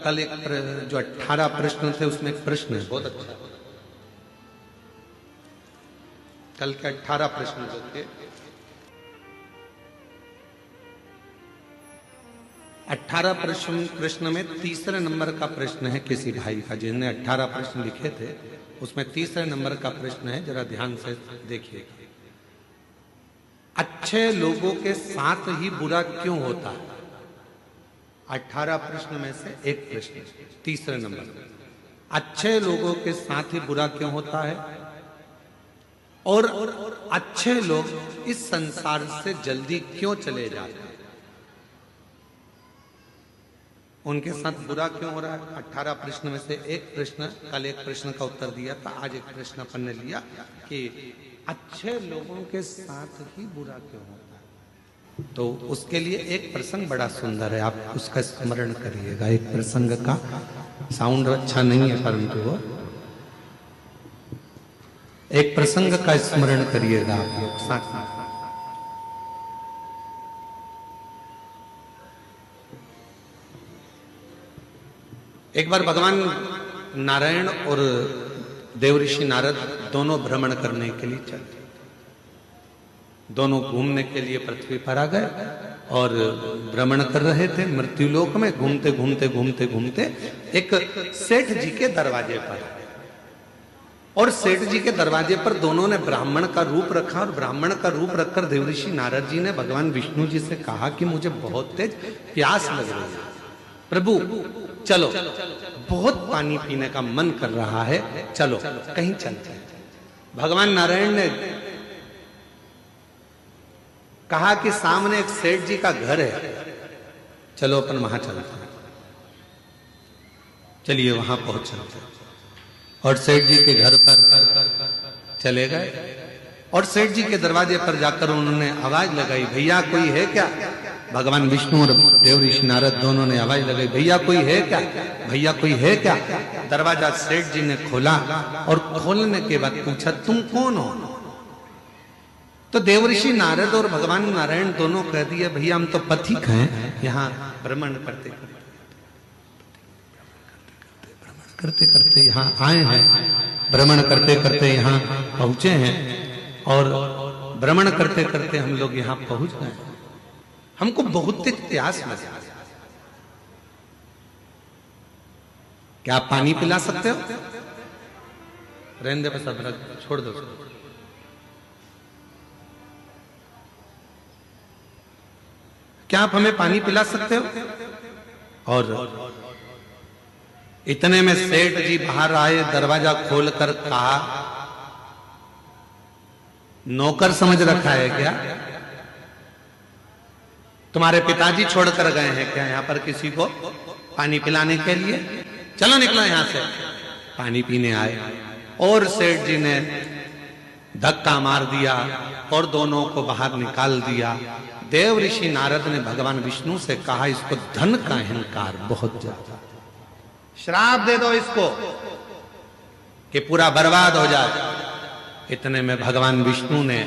कल एक जो 18 प्रश्न थे उसमें एक प्रश्न है बहुत अच्छा। कल के 18 प्रश्न जो थे, 18 प्रश्न में तीसरे नंबर का प्रश्न है किसी भाई का, जिन्होंने 18 प्रश्न लिखे थे उसमें तीसरे नंबर का प्रश्न है, जरा ध्यान से देखिएगा। अच्छे लोगों के साथ ही बुरा क्यों होता है? 18 प्रश्न में से एक प्रश्न तीसरे नंबर, अच्छे लोगों के साथ ही बुरा क्यों होता है और अच्छे लोग इस संसार से जल्दी क्यों चले जाते हैं? उनके साथ बुरा क्यों हो रहा है? 18 प्रश्न में से एक प्रश्न, कल एक प्रश्न का उत्तर दिया था, आज एक प्रश्न अपन ने लिया कि अच्छे लोगों के साथ ही बुरा क्यों होता है। तो उसके लिए एक प्रसंग बड़ा सुंदर है, आप उसका स्मरण करिएगा। एक प्रसंग का साउंड अच्छा नहीं है परंतु वो एक प्रसंग का स्मरण करिएगा आप लोग साथ में। एक बार भगवान नारायण और देवऋषि नारद दोनों भ्रमण करने के लिए चले, दोनों घूमने के लिए पृथ्वी पर आ गए और भ्रमण कर रहे थे मृत्युलोक में। घूमते घूमते घूमते घूमते एक सेठ जी के दरवाजे पर, और सेठ जी के दरवाजे पर दोनों ने ब्राह्मण का रूप रखा, और ब्राह्मण का रूप रखकर देवऋषि नारद जी ने भगवान विष्णु जी से कहा कि मुझे बहुत तेज प्यास लग रही है, प्रभु चलो, बहुत पानी पीने का मन कर रहा है, चलो कहीं चलते हैं। भगवान नारायण ने कहा कि सामने एक सेठ जी का घर है, चलो अपन वहां चलते हैं। चलिए वहां पहुंच चलते हैं, और सेठ जी के घर पर चले गए, और सेठ जी के दरवाजे पर जाकर उन्होंने आवाज लगाई, भैया कोई है क्या? भगवान विष्णु और देवऋषि नारद दोनों ने आवाज लगाई, भैया कोई है क्या, भैया कोई है क्या? दरवाजा सेठ जी ने खोला, और खोलने के बाद पूछा तुम कौन हो? तो देवऋषि नारद और भगवान नारायण दोनों कह दिए, भैया हम तो पथिक हैं, यहाँ भ्रमण करते करते यहाँ आए हैं, भ्रमण करते करते यहाँ पहुंचे हैं, और भ्रमण करते करते हम लोग यहाँ पहुंच गए, हमको बहुत तेज प्यास लगी, क्या आप पानी पिला सकते हो? रहने दे बस, अब छोड़ दो। क्या आप हमें पानी पिला सकते हो? और इतने में सेठ जी बाहर आए, दरवाजा खोलकर कहा, नौकर समझ रखा है क्या? तुम्हारे पिताजी छोड़कर गए हैं क्या यहाँ पर किसी को पानी पिलाने के लिए? चलो निकलो यहां से। पानी पीने आए, और सेठ जी ने धक्का मार दिया और दोनों को बाहर निकाल दिया। देवऋषि नारद ने भगवान विष्णु से कहा, इसको धन का अहंकार बहुत ज्यादा, श्राप दे दो इसको कि पूरा बर्बाद हो जाए। इतने में भगवान विष्णु ने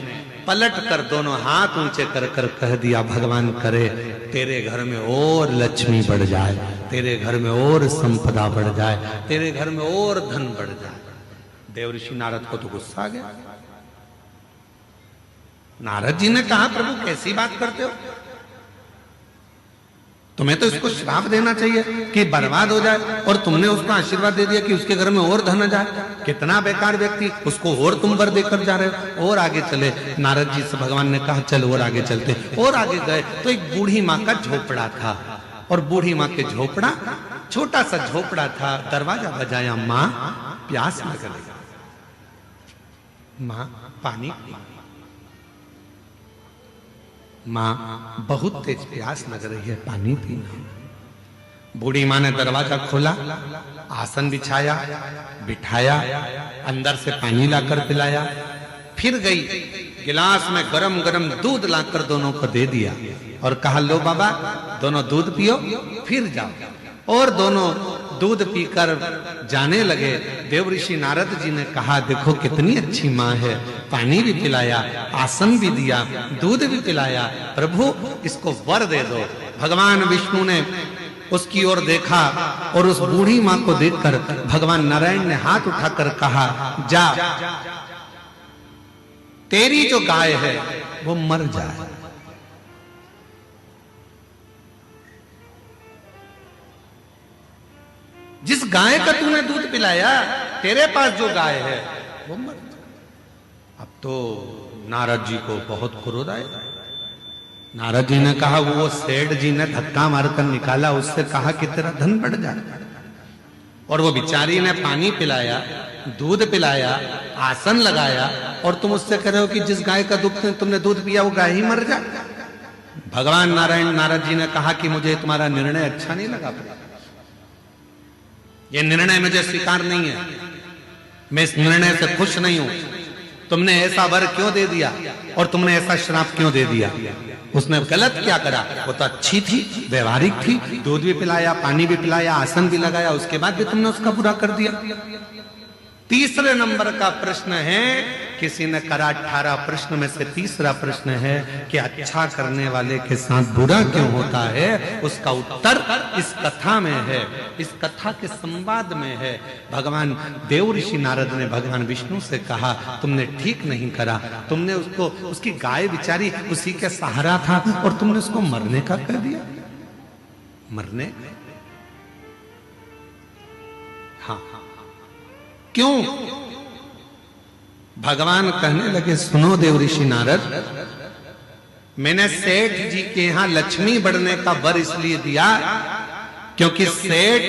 पलट कर दोनों हाथ ऊंचे कर कर कह दिया, भगवान करे तेरे घर में और लक्ष्मी बढ़ जाए, तेरे घर में और संपदा बढ़ जाए, तेरे घर में और धन बढ़ जाए। देवऋषि नारद को तो गुस्सा आ गया। नारद जी ने कहा, प्रभु कैसी बात करते हो, तुम्हें तो इसको श्राप देना चाहिए कि बर्बाद हो जाए, और तुमने उसका आशीर्वाद दे दिया कि उसके घर में और धन आ जाए। कितना बेकार व्यक्ति, उसको और तुम वर देकर जा रहे हो। और आगे चले, नारद जी से भगवान ने कहा चल और आगे चलते। और आगे गए तो एक बूढ़ी माँ का झोपड़ा था, और बूढ़ी माँ के झोपड़ा, छोटा सा झोपड़ा था। दरवाजा बजाया, माँ प्यास लग रही, माँ पानी, माँ बहुत तेज प्यास लग रही है, पानी पीना। बूढ़ी माँ ने दरवाजा खोला, आसन बिछाया, बिठाया, अंदर से पानी लाकर पिलाया, फिर गई गिलास में गरम गरम दूध लाकर दोनों को दे दिया, और कहा लो बाबा दोनों दूध पियो फिर जाओ। और दोनों दूध पीकर जाने लगे। देवऋषि नारद जी ने कहा, देखो कितनी अच्छी माँ है, पानी भी पिलाया, आसन भी दिया, दूध भी पिलाया, प्रभु इसको वर दे दो। भगवान विष्णु ने उसकी ओर देखा और उस बूढ़ी मां को देखकर भगवान नारायण ने हाथ उठाकर कहा, जा, तेरी जो गाय है वो मर जाए। जिस गाय का तूने दूध पिलाया, तेरे पास जो गाय है वो मर जाए। अब तो नारद जी को बहुत क्रोध आया। नारद जी ने कहा, वो सेठ जी ने धक्का मारकर निकाला, उससे कहा कि तेरा धन बढ़ जाए, और वो बिचारी ने पानी पिलाया, दूध पिलाया, आसन लगाया, और तुम उससे कह रहे हो कि जिस गाय का दूध तुमने दूध पिया वो गाय ही मर जाए। भगवान नारायण नारद जी ने कहा कि मुझे तुम्हारा निर्णय अच्छा नहीं लगा, ये निर्णय मुझे स्वीकार नहीं है, मैं इस निर्णय से खुश नहीं हूं। तुमने ऐसा वर क्यों दे दिया और तुमने ऐसा श्राप क्यों दे दिया? उसने गलत क्या करा? वो तो अच्छी थी, व्यवहारिक थी, दूध भी पिलाया, पानी भी पिलाया, आसन भी लगाया, उसके बाद भी तुमने उसका बुरा कर दिया। तीसरे नंबर का प्रश्न है, किसी ने करा 18 प्रश्न में से तीसरा प्रश्न है कि अच्छा करने वाले के साथ बुरा क्यों होता है? उसका उत्तर इस कथा में है, इस कथा के संवाद में है। भगवान देव ऋषि नारद ने भगवान विष्णु से कहा, तुमने ठीक नहीं करा, तुमने उसको, उसकी गाय बिचारी उसी के सहारा था और तुमने उसको मरने का कर दिया। मरने? हाँ, क्यों? भगवान कहने लगे, सुनो देव ऋषि नारद, मैंने सेठ जी के यहां लक्ष्मी बढ़ने का वर इसलिए दिया क्योंकि सेठ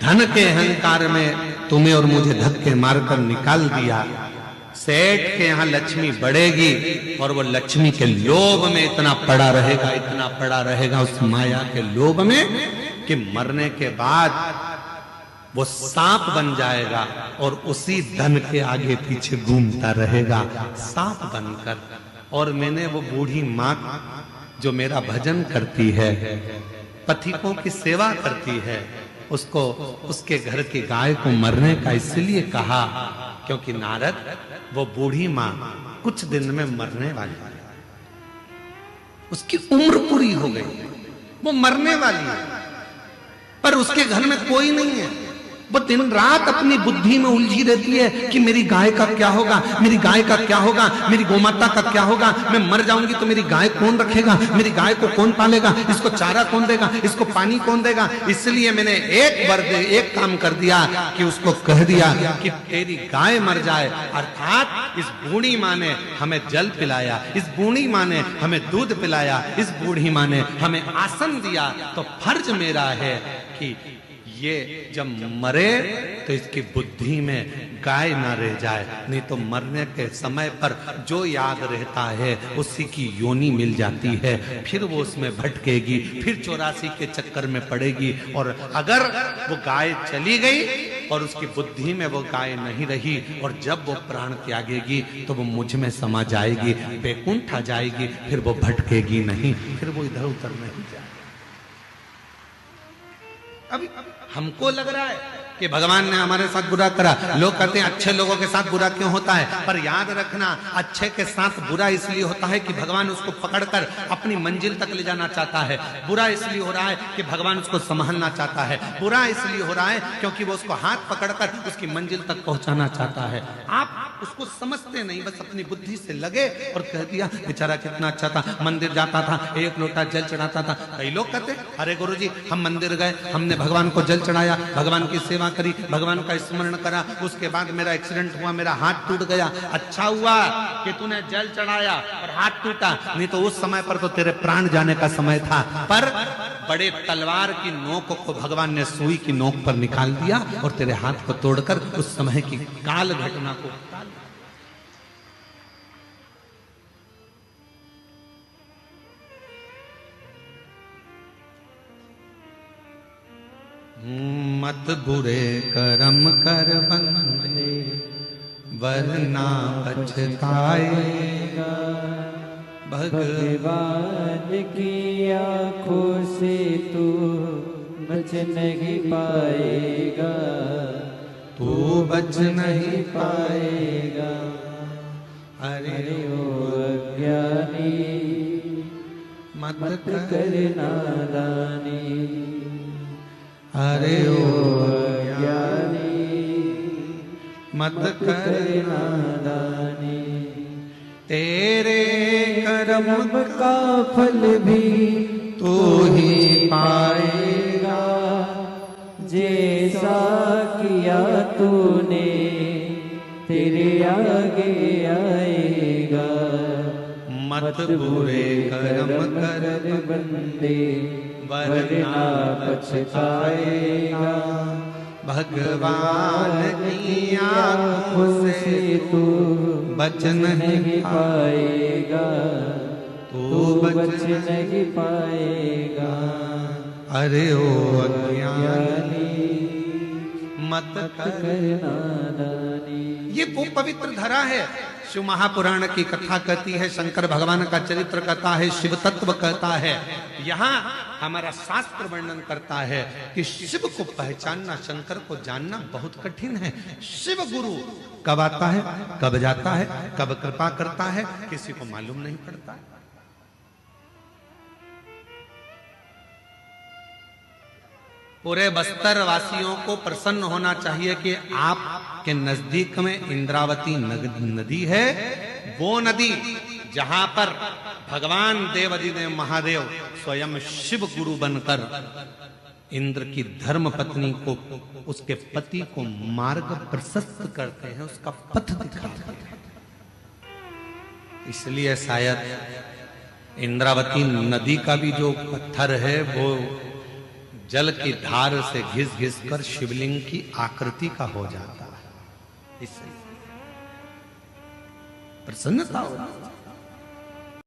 धन के अहंकार में तुम्हें और मुझे धक्के मारकर निकाल दिया। सेठ के यहां लक्ष्मी बढ़ेगी और वो लक्ष्मी के लोभ में इतना पड़ा रहेगा, इतना पड़ा रहेगा उस माया के लोभ में, कि मरने के बाद वो सांप बन जाएगा और उसी धन के आगे पीछे घूमता रहेगा सांप बनकर। और मैंने वो बूढ़ी मां जो मेरा भजन करती है, पथिकों की सेवा करती है, उसको, उसके घर की गाय को मरने का इसलिए कहा क्योंकि नारद, वो बूढ़ी मां कुछ दिन में मरने वाली है, उसकी उम्र पूरी हो गई, वो मरने वाली है, पर उसके घर में कोई नहीं है। वो दिन रात अपनी बुद्धि में उलझी रहती है कि मेरी गाय का क्या होगा, मेरी गाय का क्या होगा, मेरी गोमाता का क्या होगा, मैं मर जाऊंगी तो मेरी गाय कौन रखेगा, मेरी गाय को कौन पालेगा, इसको चारा कौन देगा, इसको पानी कौन देगा। इसलिए मैंने एक काम कर दिया कि उसको कह दिया कि तेरी गाय मर जाए। अर्थात इस बूढ़ी माँ ने हमें जल पिलाया, इस बूढ़ी माँ ने हमें दूध पिलाया, इस बूढ़ी माँ ने हमें आसन दिया, तो फर्ज मेरा है कि ये जब मरे तो इसकी बुद्धि में गाय ना रह जाए, नहीं तो मरने के समय पर जो याद रहता है उसी की योनि मिल जाती है, फिर वो उसमें भटकेगी, फिर 84 के चक्कर में पड़ेगी। और अगर वो गाय चली गई और उसकी बुद्धि में वो गाय नहीं रही और जब वो प्राण त्यागेगी तो वो मुझ में समा जाएगी, बैकुंठ आ जाएगी, फिर वो भटकेगी नहीं, फिर वो इधर उधर नहीं जाएगी। अभी हमको लग रहा है कि भगवान ने हमारे साथ बुरा करा। लोग कहते हैं अच्छे लोगों के साथ बुरा क्यों होता है, पर याद रखना अच्छे के साथ बुरा इसलिए होता है कि भगवान उसको पकड़कर अपनी मंजिल तक ले जाना चाहता है। बुरा इसलिए हो रहा है कि भगवान उसको संभालना चाहता है। बुरा इसलिए हो रहा है क्योंकि वो उसको हाथ पकड़कर उसकी मंजिल तक पहुंचाना चाहता है। आप उसको समझते नहीं, बस अपनी बुद्धि से लगे और कह दिया बेचारा कितना अच्छा था, मंदिर जाता था, एक लोटा जल चढ़ाता था। कई लोग कहते अरे गुरुजी हम मंदिर गए, हमने भगवान को जल चढ़ाया, भगवान की सेवा करी, भगवान का स्मरण करा, उसके बाद मेरा एक्सीडेंट हुआ, मेरा हाथ टूट गया। अच्छा हुआ कि तूने जल चढ़ाया और हाथ टूटा, नहीं तो उस समय पर तो तेरे प्राण जाने का समय था। पर बड़े तलवार की नोक को भगवान ने सुई की नोक पर निकाल दिया और तेरे हाथ को तोड़कर उस समय की काल घटना को मत बुरे कर्म कर बंदे वरना पछताएगा, भगवान की आंखों से तू बच नहीं पाएगा, तू बच नहीं पाएगा। अरे ओ अज्ञानी मत कर नादानी। अरे ओ अज्ञानी मत कर नादानी, तेरे कर्म का फल भी तू ही पाएगा, जैसा किया तूने तेरे आगे आएगा। मत बुरे कर्म कर बंदे वरना पछताएगा। भगवान की आंखों से तू बच नहीं पाएगा, तू बच नहीं पाएगा। अरे ओ अज्ञानी मत कर नादानी। ये वो पवित्र धरा है। शिव महापुराण की कथा कहती है, शंकर भगवान का चरित्र कहता है, शिव तत्व कहता है। यहाँ हमारा शास्त्र वर्णन करता है कि शिव को पहचानना, शंकर को जानना बहुत कठिन है। शिव गुरु कब आता है, कब जाता है, कब कृपा करता है, किसी को मालूम नहीं पड़ता है। पूरे बस्तर वासियों को प्रसन्न होना चाहिए कि आपके नजदीक में इंद्रावती नदी है। वो नदी जहां पर भगवान देवाधिदेव महादेव स्वयं शिव गुरु बनकर इंद्र की धर्म पत्नी को, उसके पति को मार्ग प्रशस्त करते हैं, उसका पथ दिखाते हैं। इसलिए शायद इंद्रावती नदी का भी जो पत्थर है वो जल की धार से घिस घिस कर शिवलिंग की आकृति का हो जाता है। इससे प्रसन्नता होती है।